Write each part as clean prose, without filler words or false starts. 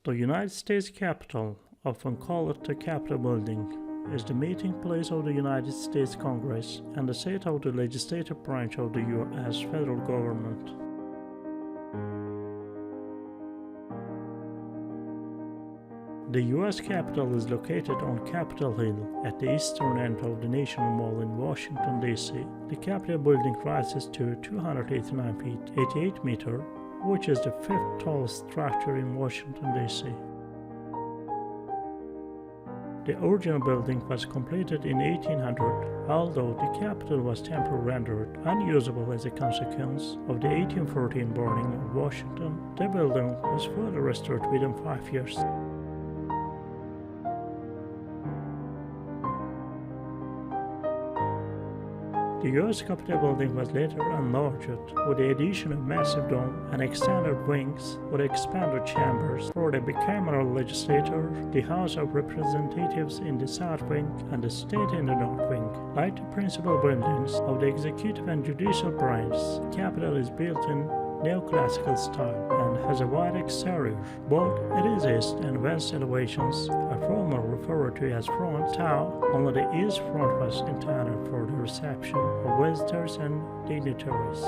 The United States Capitol, often called the Capitol Building, is the meeting place of the United States Congress and the seat of the legislative branch of the U.S. federal government. The U.S. Capitol is located on Capitol Hill at the eastern end of the National Mall in Washington, D.C. The Capitol building rises to 289 feet, 88 meters, which is the fifth tallest structure in Washington, D.C. The original building was completed in 1800, although the Capitol was temporarily rendered unusable as a consequence of the 1814 burning of Washington. The building was further restored within 5 years. The U.S. Capitol building was later enlarged with the addition of massive dome and extended wings with expanded chambers for the bicameral legislature, the House of Representatives in the south wing and the state in the north wing. Like the principal buildings of the executive and judicial branches, the Capitol is built in neoclassical style and has a wide exterior. Both its east and west elevations are formerly referred to as front tower. Only the east front was intended for the reception of visitors and dignitaries.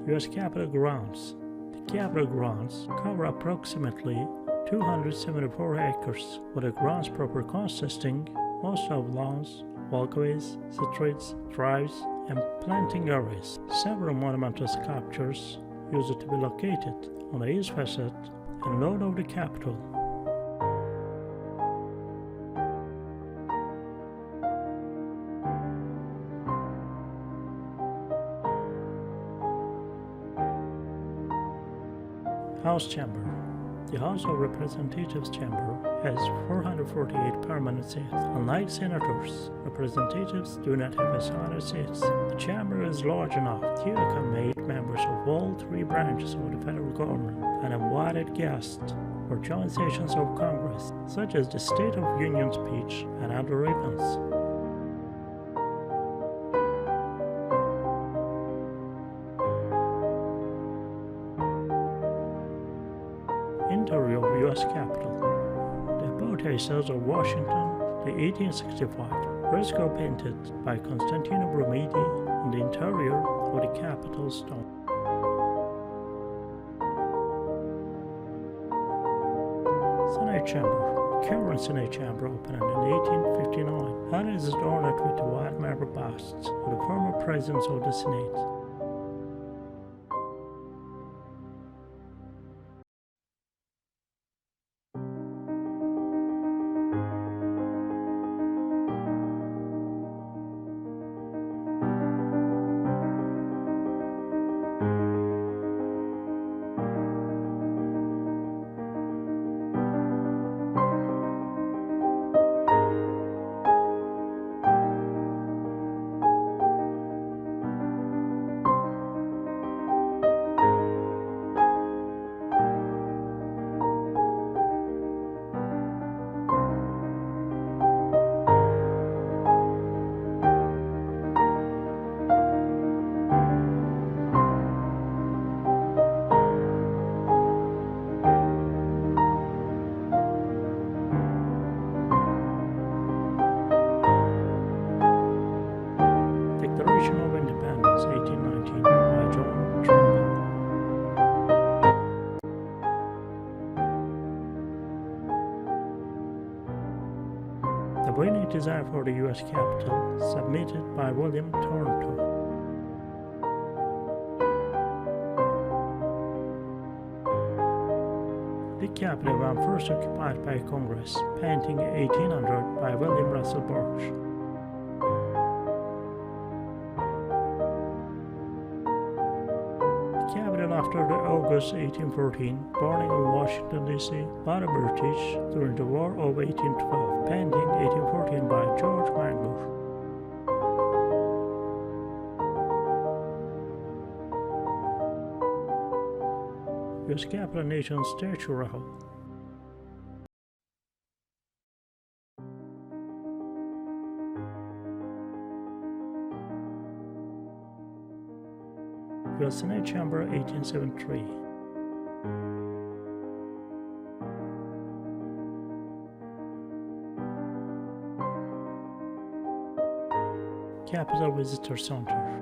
U.S. Capitol grounds. The Capitol grounds cover approximately 274 acres, with the grounds proper consisting most of lawns, walkways, streets, drives, and planting areas. Several monumental sculptures used to be located on the east facade and north of the Capitol. House Chamber. The House of Representatives Chamber has 448 permanent seats. Unlike senators, representatives do not have assigned seats. The chamber is large enough to accommodate members of all three branches of the federal government and invited guests for joint sessions of Congress, such as the State of Union speech and other events. Interior of U.S. Capitol. The hypothesis of Washington, the 1865 fresco painted by Constantino Brumidi on the interior of the Capitol stone. Senate Chamber. The current Senate Chamber opened in 1859 and is adorned with white marble busts of the former presidents of the Senate. Declaration of Independence, 1819, by John Trumbull. The winning design for the U.S. Capitol, submitted by William Thornton. The Capitol was first occupied by Congress, painting 1800 by William Russell Birch. after the August 1814 burning of Washington, D.C. by the British during the War of 1812, pending 1814 by George Mangler. U.S. Capitol Nation Statue Raffle. U.S. Senate Chamber 1873. Capitol Visitor Center.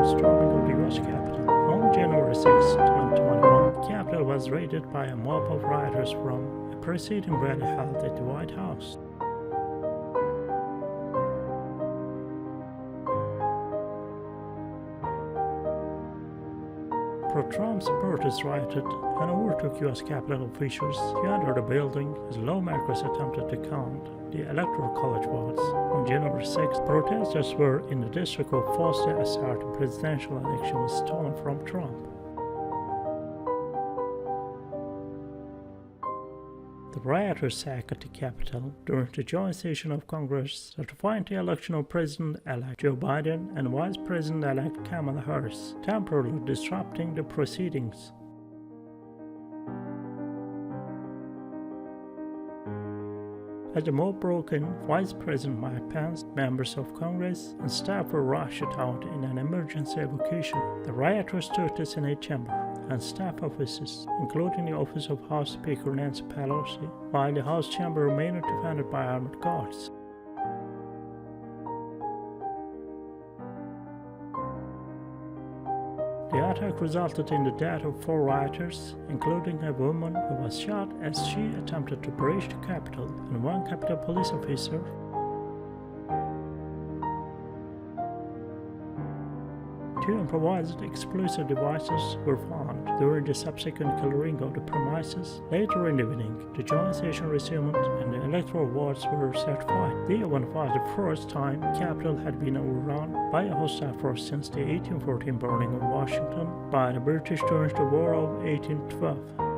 Storming of the U.S. Capitol. On January 6, 2021, Capitol was raided by a mob of rioters from a preceding rally held at the White House. Pro-Trump supporters rioted and overtook U.S. Capitol officials to enter the building as lawmakers attempted to count the Electoral College votes. On January 6, protesters were in the district of Foster asserted the presidential election was stolen from Trump. The rioters sacked the Capitol during the joint session of Congress certifying the election of President-elect Joe Biden and Vice President-elect Kamala Harris, temporarily disrupting the proceedings. As the mob broke in, Vice President Mike Pence, members of Congress, and staff were rushed out in an emergency evacuation. The rioters took the Senate chamber and staff offices, including the office of House Speaker Nancy Pelosi, while the House chamber remained defended by armed guards. The attack resulted in the death of 4 rioters, including a woman who was shot as she attempted to breach the Capitol, and 1 Capitol police officer. 2 improvised explosive devices were found during the subsequent clearing of the premises. Later in the evening, the joint session resumed and the electoral votes were certified. The event was the first time the Capitol had been overrun by a hostile force since the 1814 burning of Washington by the British during the War of 1812.